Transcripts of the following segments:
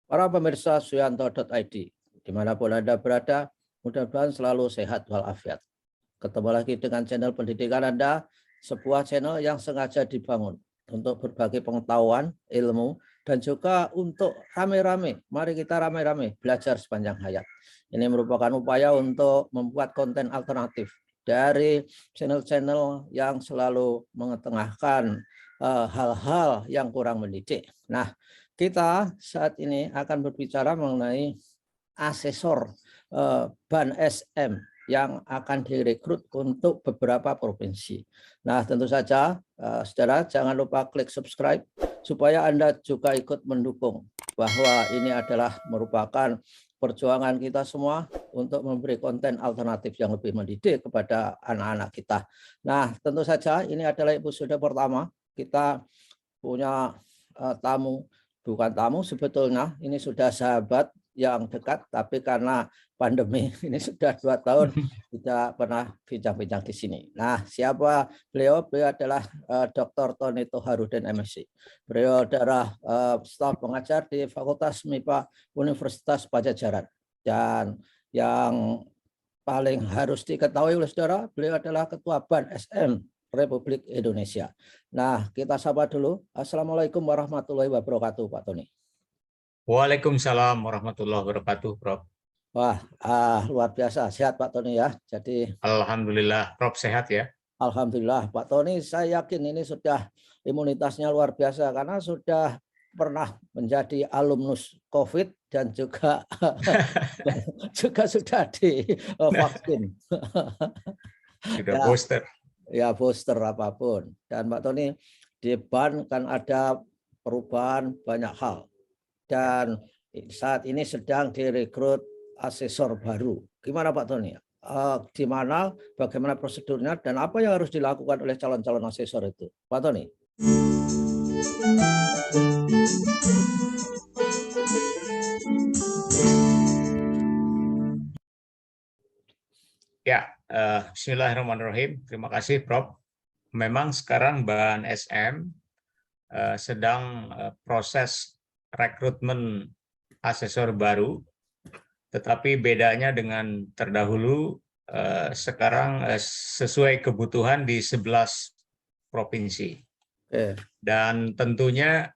Para pemirsa Suyanto.id, dimanapun Anda berada, mudah-mudahan selalu sehat walafiat. Ketemu lagi dengan channel pendidikan Anda, sebuah channel yang sengaja dibangun untuk berbagi pengetahuan, ilmu, dan juga untuk rame-rame. Mari kita rame-rame belajar sepanjang hayat. Ini merupakan upaya untuk membuat konten alternatif dari channel-channel yang selalu mengetengahkan hal-hal yang kurang mendidik. Nah, kita saat ini akan berbicara mengenai asesor BAN SM yang akan direkrut untuk beberapa provinsi. Nah, tentu saja, saudara, jangan lupa klik subscribe supaya Anda juga ikut mendukung bahwa ini adalah merupakan perjuangan kita semua untuk memberi konten alternatif yang lebih mendidik kepada anak-anak kita. Nah, tentu saja ini adalah episode pertama. Kita punya tamu, bukan tamu sebetulnya, ini sudah sahabat yang dekat, tapi karena pandemi ini sudah 2 tahun tidak pernah bincang-bincang di sini. Nah, siapa beliau? Beliau adalah Dr. Tony Toharudin MSc. Beliau adalah staf pengajar di Fakultas MIPA Universitas Pajajaran. Dan yang paling harus diketahui oleh saudara, beliau adalah Ketua BAN SM Republik Indonesia. Nah, kita sapa dulu. Assalamualaikum warahmatullahi wabarakatuh, Pak Tony. Waalaikumsalam warahmatullahi wabarakatuh, Prof. Wah, luar biasa. Sehat, Pak Tony ya. Jadi, Alhamdulillah, Prof sehat ya. alhamdulillah, Pak Tony, saya yakin ini sudah imunitasnya luar biasa karena sudah pernah menjadi alumnus COVID dan juga sudah divaksin. Sudah Ya, booster. ya booster apapun. Dan Pak Tony, di BAN kan ada perubahan banyak hal. Dan saat ini sedang direkrut asesor baru. Gimana Pak Tony? Di mana, bagaimana prosedurnya, dan apa yang harus dilakukan oleh calon-calon asesor itu? Pak Tony? Ya, bismillahirrahmanirrahim. Terima kasih, Prof. Memang sekarang BAN SM sedang proses rekrutmen asesor baru, tetapi bedanya dengan terdahulu, sekarang sesuai kebutuhan di 11 provinsi. Dan tentunya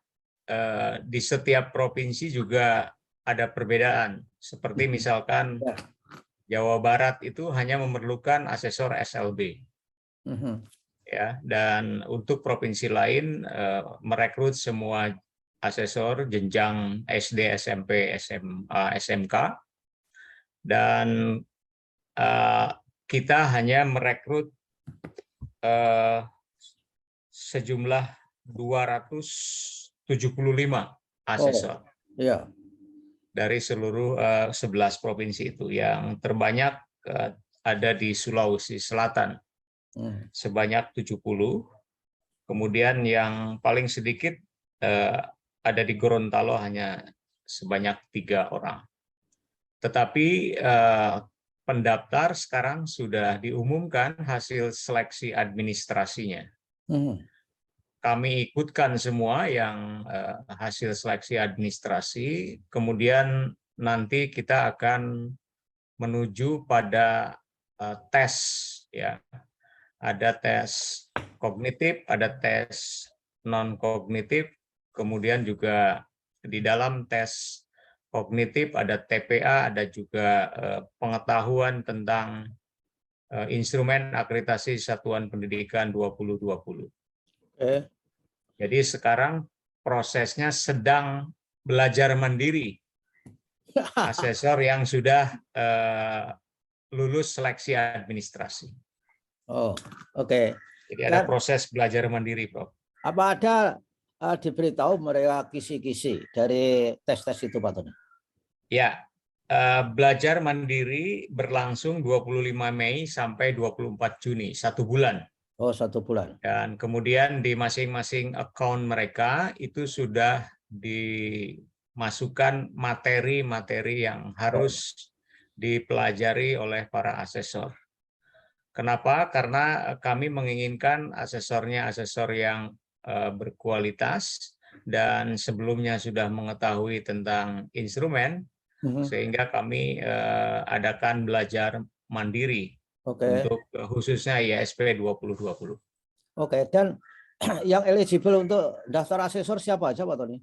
di setiap provinsi juga ada perbedaan. Seperti misalkan Jawa Barat itu hanya memerlukan asesor SLB. Ya, dan untuk provinsi lain merekrut semua asesor jenjang SD, SMP, SMA, SMK. Dan kita hanya merekrut sejumlah 275 asesor. Iya. Dari seluruh 11 provinsi itu. Yang terbanyak ada di Sulawesi Selatan, sebanyak 70. Kemudian yang paling sedikit ada di Gorontalo, hanya sebanyak 3 orang. Tetapi pendaftar sekarang sudah diumumkan hasil seleksi administrasinya. Kami ikutkan semua yang hasil seleksi administrasi, kemudian nanti kita akan menuju pada tes, ya. Ada tes kognitif, ada tes non kognitif, kemudian juga di dalam tes kognitif ada TPA, ada juga pengetahuan tentang instrumen akreditasi satuan pendidikan 2020. Jadi sekarang prosesnya sedang belajar mandiri. Asesor yang sudah lulus seleksi administrasi. Oh, oke. Jadi ada proses belajar mandiri, Prof. Apa ada diberitahu mereka kisi-kisi dari tes-tes itu, Pak Tony? Ya, belajar mandiri berlangsung 25 Mei sampai 24 Juni, 1 bulan. Oh, 1 bulan. Dan kemudian di masing-masing account mereka itu sudah dimasukkan materi-materi yang harus dipelajari oleh para asesor. Kenapa? Karena kami menginginkan asesornya asesor yang berkualitas, dan sebelumnya sudah mengetahui tentang instrumen, sehingga kami adakan belajar mandiri Oke. untuk khususnya ISP 2020. Oke, dan yang eligible untuk daftar asesor siapa aja Pak Tony?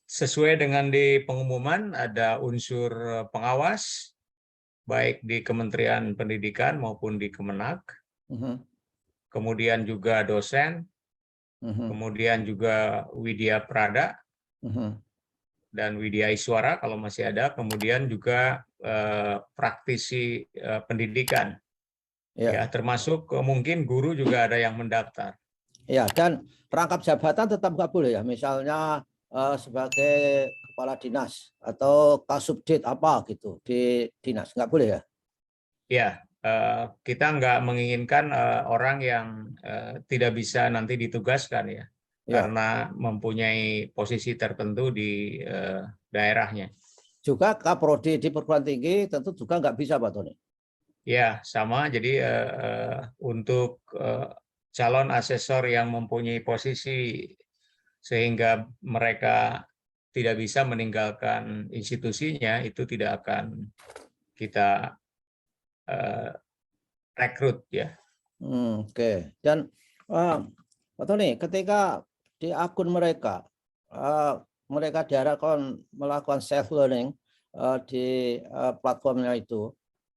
Sesuai dengan di pengumuman, ada unsur pengawas, baik di Kementerian Pendidikan maupun di Kemenak, kemudian juga dosen, kemudian juga Widya Prada, dan Widya Iswara kalau masih ada, kemudian juga praktisi pendidikan, ya termasuk mungkin guru juga ada yang mendaftar. Ya, dan rangkap jabatan tetap nggak boleh ya, misalnya sebagai kepala dinas atau kasubdit apa gitu di dinas, nggak boleh ya? Ya, kita nggak menginginkan orang yang tidak bisa nanti ditugaskan ya, karena mempunyai posisi tertentu di daerahnya. Juga kaprodi di perguruan tinggi tentu juga nggak bisa Pak Tony. Ya, sama. Jadi untuk calon asesor yang mempunyai posisi sehingga mereka tidak bisa meninggalkan institusinya, itu tidak akan kita rekrut ya. Oke. Dan Pak Tony, ketika di akun mereka, mereka diharapkan melakukan self learning di platformnya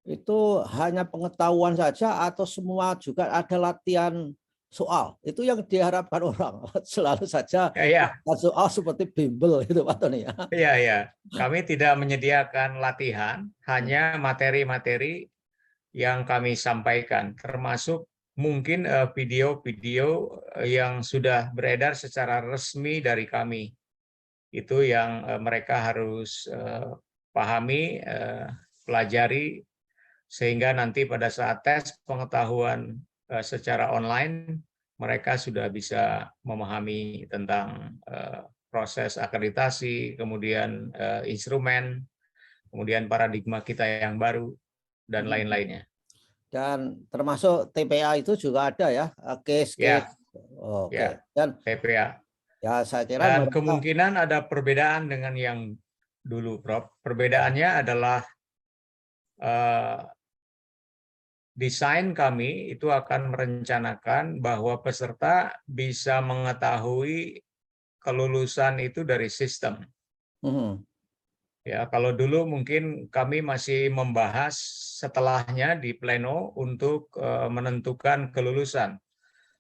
itu hanya pengetahuan saja atau semua juga ada latihan soal? Itu yang diharapkan orang. Selalu saja soal seperti bimbel itu Pak Tony ya. Iya. Kami tidak menyediakan latihan, hanya materi-materi yang kami sampaikan, termasuk mungkin video-video yang sudah beredar secara resmi dari kami. Itu yang mereka harus pahami, pelajari, sehingga nanti pada saat tes pengetahuan secara online, mereka sudah bisa memahami tentang proses akreditasi, kemudian instrumen, kemudian paradigma kita yang baru, dan lain-lainnya. Dan termasuk TPA itu juga ada ya, case-case. Oke. Dan TPA. Ya, saya kira dan kemungkinan ada perbedaan dengan yang dulu, Prof. Perbedaannya adalah desain kami itu akan merencanakan bahwa peserta bisa mengetahui kelulusan itu dari sistem. Ya, kalau dulu mungkin kami masih membahas setelahnya di pleno untuk menentukan kelulusan.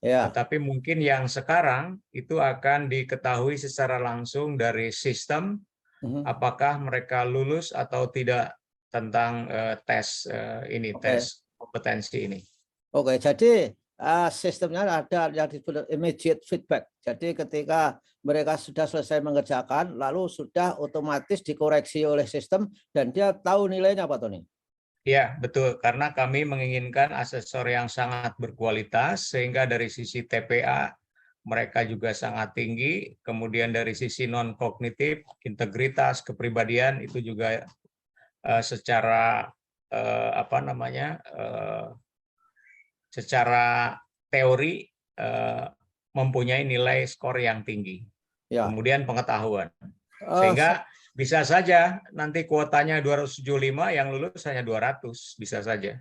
Tapi mungkin yang sekarang itu akan diketahui secara langsung dari sistem, apakah mereka lulus atau tidak tentang tes tes kompetensi ini. Oke, jadi sistemnya ada yang disebut immediate feedback. Jadi ketika mereka sudah selesai mengerjakan, lalu sudah otomatis dikoreksi oleh sistem dan dia tahu nilainya, Pak Tony. Ya, betul. Karena kami menginginkan asesor yang sangat berkualitas, sehingga dari sisi TPA mereka juga sangat tinggi. Kemudian dari sisi non-kognitif, integritas, kepribadian itu juga secara secara teori mempunyai nilai skor yang tinggi. Kemudian pengetahuan. Sehingga bisa saja nanti kuotanya 275, yang lulus hanya 200, bisa saja.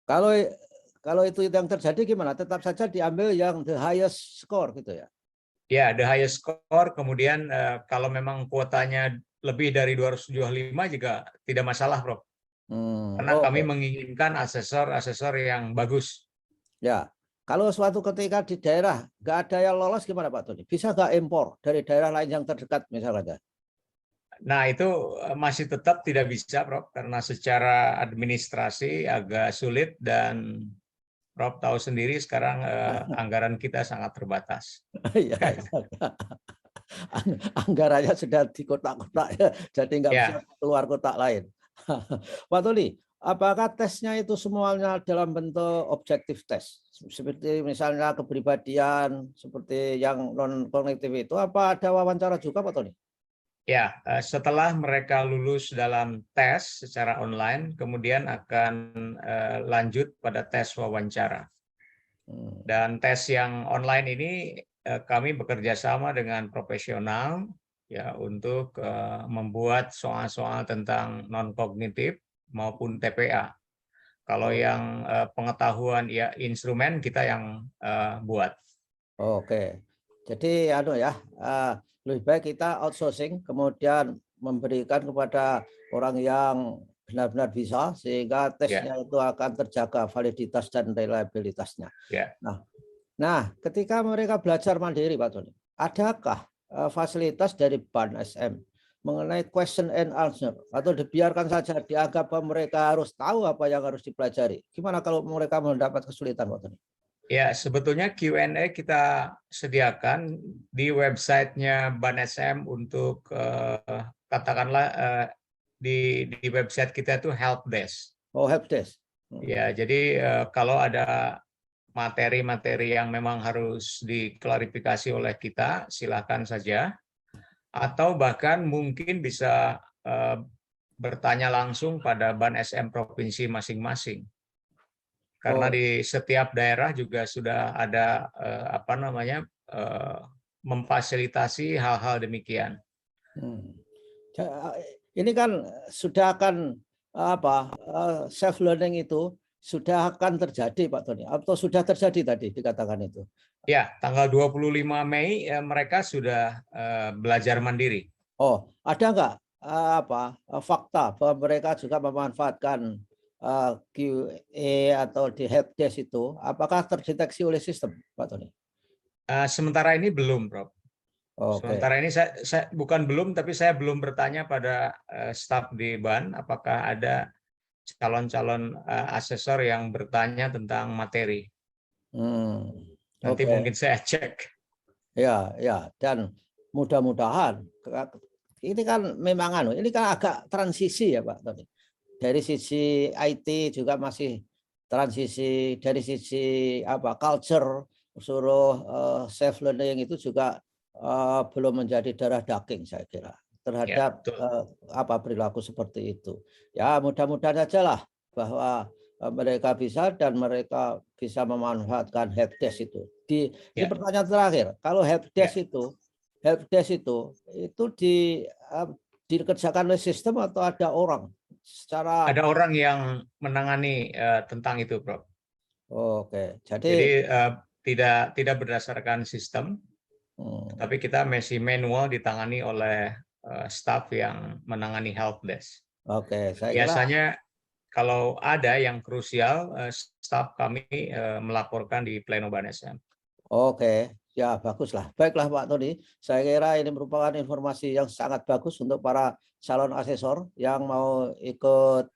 Kalau itu yang terjadi gimana? Tetap saja diambil yang the highest score gitu ya? Ya, the highest score. Kemudian kalau memang kuotanya lebih dari 275 juga tidak masalah, Prof. Karena kami menginginkan asesor-asesor yang bagus. Ya, kalau suatu ketika di daerah nggak ada yang lolos gimana Pak Tony? Bisa nggak impor dari daerah lain yang terdekat misalnya? Nah, itu masih tetap tidak bisa, Prof, karena secara administrasi agak sulit, dan Prof tahu sendiri sekarang anggaran kita sangat terbatas. Anggarannya sudah di kotak-kotak ya, jadi nggak bisa keluar kotak lain. Pak Tony, apakah tesnya itu semuanya dalam bentuk objektif tes? Seperti misalnya kepribadian, seperti yang non-kognitif itu, apa ada wawancara juga Pak Tony? Ya, setelah mereka lulus dalam tes secara online, kemudian akan lanjut pada tes wawancara. Dan tes yang online ini kami bekerja sama dengan profesional ya untuk membuat soal-soal tentang non kognitif maupun TPA. Kalau yang pengetahuan ya instrumen kita yang buat. Oke. Jadi lebih baik kita outsourcing kemudian memberikan kepada orang yang benar-benar bisa sehingga tesnya itu akan terjaga validitas dan reliabilitasnya. Nah, ketika mereka belajar mandiri, Pak Tony, adakah fasilitas dari BAN SM mengenai question and answer atau dibiarkan saja dianggap bahwa mereka harus tahu apa yang harus dipelajari? Gimana kalau mereka mendapat kesulitan, Pak Tony? Ya, sebetulnya Q&A kita sediakan di websitenya BAN SM untuk katakanlah di website kita itu help desk. Oh, help desk. Ya, jadi kalau ada materi-materi yang memang harus diklarifikasi oleh kita, silakan saja. Atau bahkan mungkin bisa bertanya langsung pada BAN SM provinsi masing-masing. Karena di setiap daerah juga sudah ada memfasilitasi hal-hal demikian. Ini kan sudah akan self learning itu sudah akan terjadi, Pak Tony, atau sudah terjadi tadi dikatakan itu? Ya, tanggal 25 Mei mereka sudah belajar mandiri. Oh, ada nggak fakta bahwa mereka juga memanfaatkan QA atau di helpdesk itu? Apakah terdeteksi oleh sistem, Pak Tony? Sementara ini belum, Prof. Sementara ini saya bukan belum, tapi saya belum bertanya pada staf di BAN apakah ada calon-calon asesor yang bertanya tentang materi. Nanti mungkin saya cek. Ya, dan mudah-mudahan ini kan memang ini kan agak transisi ya, Pak Tony. Dari sisi IT juga masih transisi, dari sisi culture suruh self learning itu juga belum menjadi darah daging saya kira terhadap perilaku seperti itu. Ya, mudah-mudahan saja lah bahwa mereka bisa dan mereka bisa memanfaatkan helpdesk itu. Di pertanyaan terakhir, kalau helpdesk itu dikerjakan oleh sistem atau ada orang? Ada orang yang menangani tentang itu, Prof. Oke, jadi tidak berdasarkan sistem, tapi kita masih manual ditangani oleh staf yang menangani helpdesk. Oke, biasanya kalau ada yang krusial, staf kami melaporkan di pleno BAN SM. Oke, ya baguslah. Baiklah Pak Tony, saya kira ini merupakan informasi yang sangat bagus untuk para calon asesor yang mau ikut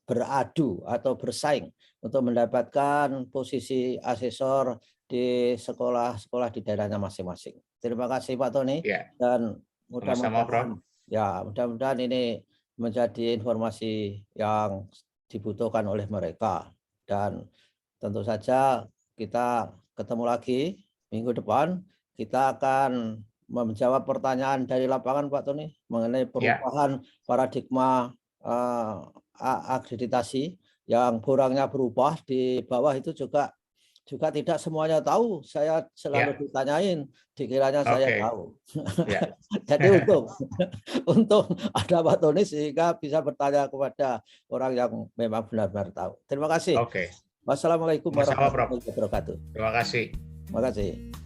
beradu atau bersaing untuk mendapatkan posisi asesor di sekolah-sekolah di daerahnya masing-masing. Terima kasih Pak Tony, dan mudah-mudahan ini menjadi informasi yang dibutuhkan oleh mereka, dan tentu saja kita ketemu lagi minggu depan. Kita akan menjawab pertanyaan dari lapangan Pak Tony mengenai perubahan paradigma akreditasi yang borangnya berubah di bawah itu juga tidak semuanya tahu. Saya selalu ditanyain, dikiranya saya tahu. Jadi untung ada Pak Tony sehingga bisa bertanya kepada orang yang memang benar-benar tahu. Terima kasih. Wassalamualaikum warahmatullahi wabarakatuh. Terima kasih. Terima kasih.